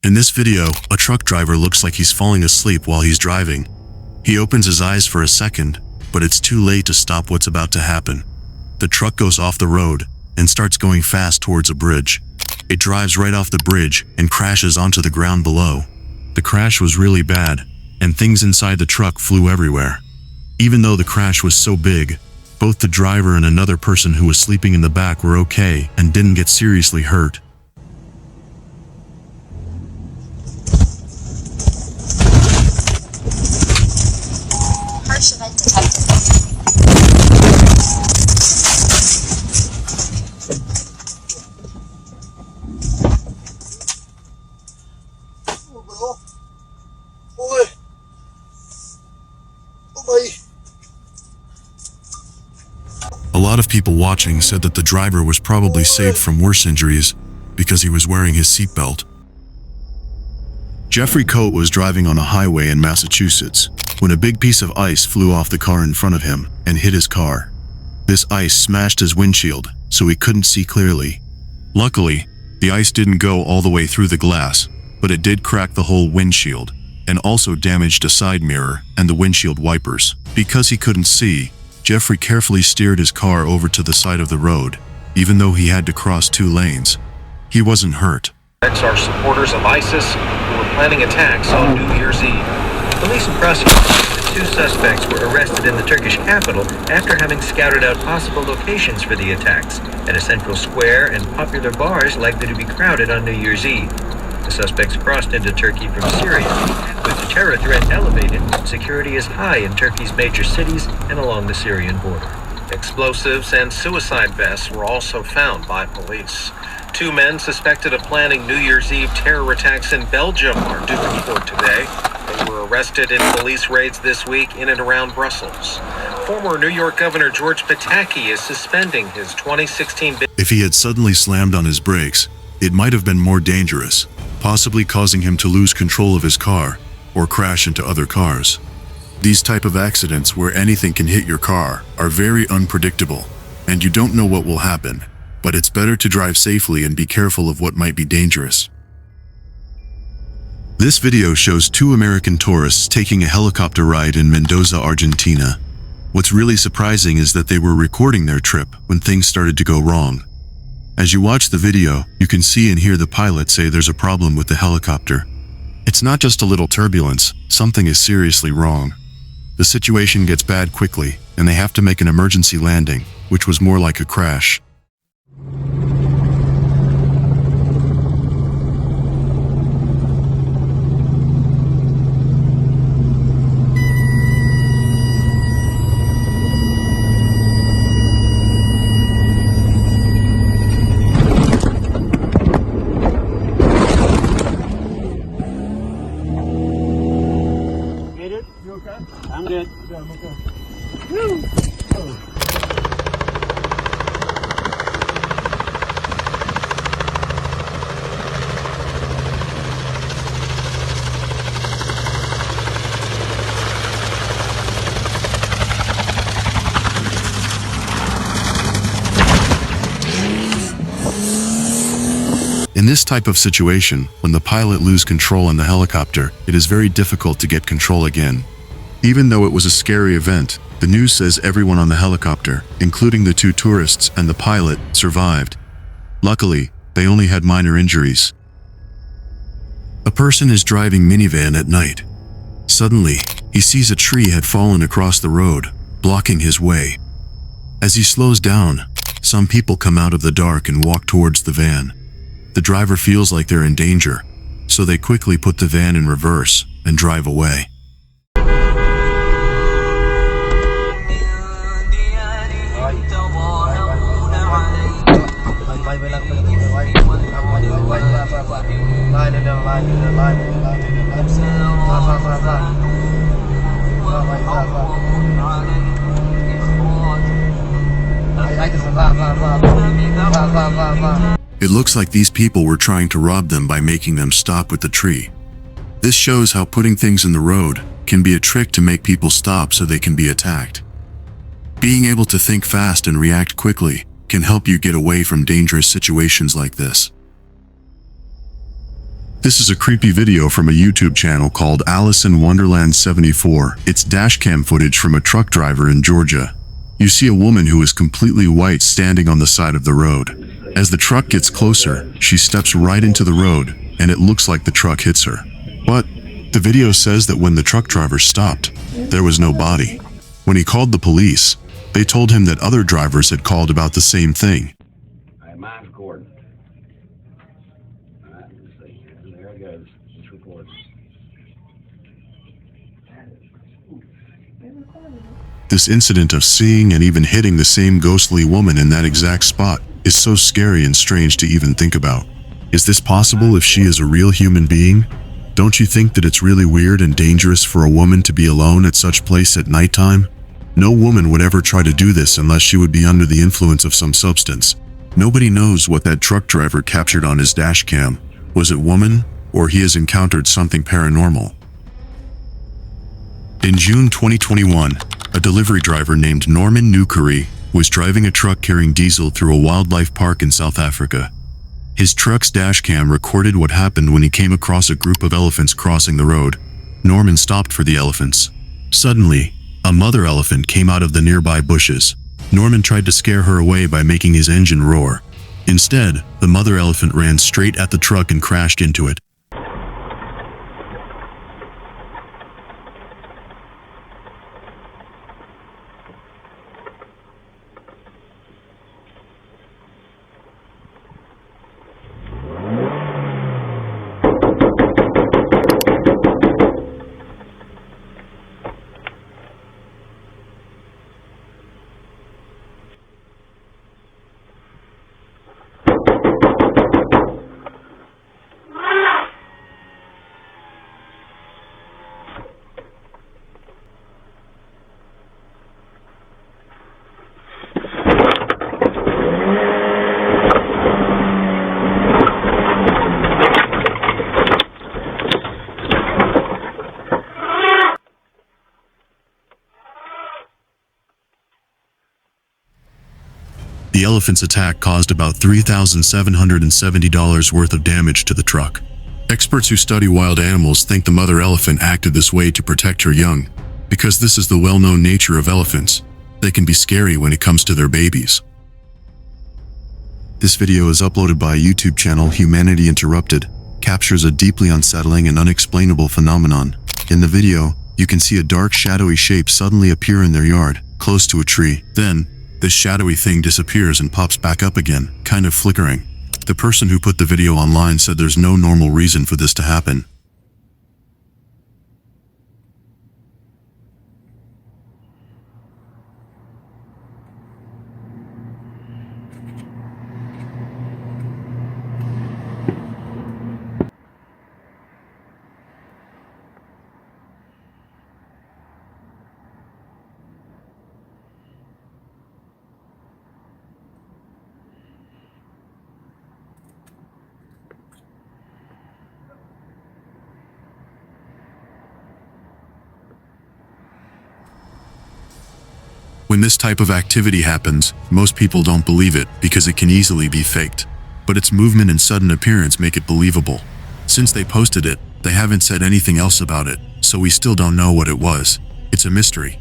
In this video, a truck driver looks like he's falling asleep while he's driving. He opens his eyes for a second, but it's too late to stop what's about to happen. The truck goes off the road and starts going fast towards a bridge. It drives right off the bridge and crashes onto the ground below. The crash was really bad, and things inside the truck flew everywhere. Even though the crash was so big, both the driver and another person who was sleeping in the back were okay and didn't get seriously hurt. Harsh event detected. A lot of people watching said that the driver was probably saved from worse injuries because he was wearing his seatbelt. Jeffrey Coate was driving on a highway in Massachusetts when a big piece of ice flew off the car in front of him and hit his car. This ice smashed his windshield, so he couldn't see clearly. Luckily, the ice didn't go all the way through the glass, but it did crack the whole windshield and also damaged a side mirror and the windshield wipers. Because he couldn't see, Jeffrey carefully steered his car over to the side of the road, even though he had to cross 2 lanes. He wasn't hurt. Are supporters of ISIS who were planning attacks on New Year's Eve. Police and prosecutors said the 2 suspects were arrested in the Turkish capital after having scouted out possible locations for the attacks at a central square and popular bars likely to be crowded on New Year's Eve. The suspects crossed into Turkey from Syria. With the terror threat elevated, security is high in Turkey's major cities and along the Syrian border. Explosives and suicide vests were also found by police. 2 men suspected of planning New Year's Eve terror attacks in Belgium are due in court today. They were arrested in police raids this week in and around Brussels. Former New York Governor George Pataki is suspending his 2016 bid. If he had suddenly slammed on his brakes, it might have been more dangerous, possibly causing him to lose control of his car or crash into other cars. These type of accidents where anything can hit your car are very unpredictable, and you don't know what will happen. But it's better to drive safely and be careful of what might be dangerous. This video shows 2 American tourists taking a helicopter ride in Mendoza, Argentina. What's really surprising is that they were recording their trip when things started to go wrong. As you watch the video, you can see and hear the pilot say there's a problem with the helicopter. It's not just a little turbulence, something is seriously wrong. The situation gets bad quickly, and they have to make an emergency landing, which was more like a crash. I'm good. In this type of situation, when the pilot loses control in the helicopter, it is very difficult to get control again. Even though it was a scary event, the news says everyone on the helicopter, including the 2 tourists and the pilot, survived. Luckily, they only had minor injuries. A person is driving minivan at night. Suddenly, he sees a tree had fallen across the road, blocking his way. As he slows down, some people come out of the dark and walk towards the van. The driver feels like they're in danger, so they quickly put the van in reverse and drive away. It looks like these people were trying to rob them by making them stop with the tree. This shows how putting things in the road can be a trick to make people stop so they can be attacked. Being able to think fast and react quickly can help you get away from dangerous situations like this. This is a creepy video from a YouTube channel called Alice in Wonderland 74. It's dashcam footage from a truck driver in Georgia. You see a woman who is completely white standing on the side of the road. As the truck gets closer, she steps right into the road, and it looks like the truck hits her. But the video says that when the truck driver stopped, there was no body. When he called the police, they told him that other drivers had called about the same thing. Mine's recording. All right, let's see. There it goes. It's recording. This incident of seeing and even hitting the same ghostly woman in that exact spot is so scary and strange to even think about. Is this possible if she is a real human being? Don't you think that it's really weird and dangerous for a woman to be alone at such place at nighttime? No woman would ever try to do this unless she would be under the influence of some substance. Nobody knows what that truck driver captured on his dash cam. Was it woman, or he has encountered something paranormal? In June 2021, a delivery driver named Norman Newcurry was driving a truck carrying diesel through a wildlife park in South Africa. His truck's dash cam recorded what happened when he came across a group of elephants crossing the road. Norman stopped for the elephants. Suddenly, a mother elephant came out of the nearby bushes. Norman tried to scare her away by making his engine roar. Instead, the mother elephant ran straight at the truck and crashed into it. The elephant's attack caused about $3,770 worth of damage to the truck. Experts who study wild animals think the mother elephant acted this way to protect her young, because this is the well-known nature of elephants. They can be scary when it comes to their babies. This video is uploaded by a YouTube channel, Humanity Interrupted, captures a deeply unsettling and unexplainable phenomenon. In the video, you can see a dark shadowy shape suddenly appear in their yard, close to a tree. Then, this shadowy thing disappears and pops back up again, kind of flickering. The person who put the video online said there's no normal reason for this to happen. When this type of activity happens, most people don't believe it because it can easily be faked. But its movement and sudden appearance make it believable. Since they posted it, they haven't said anything else about it, so we still don't know what it was. It's a mystery.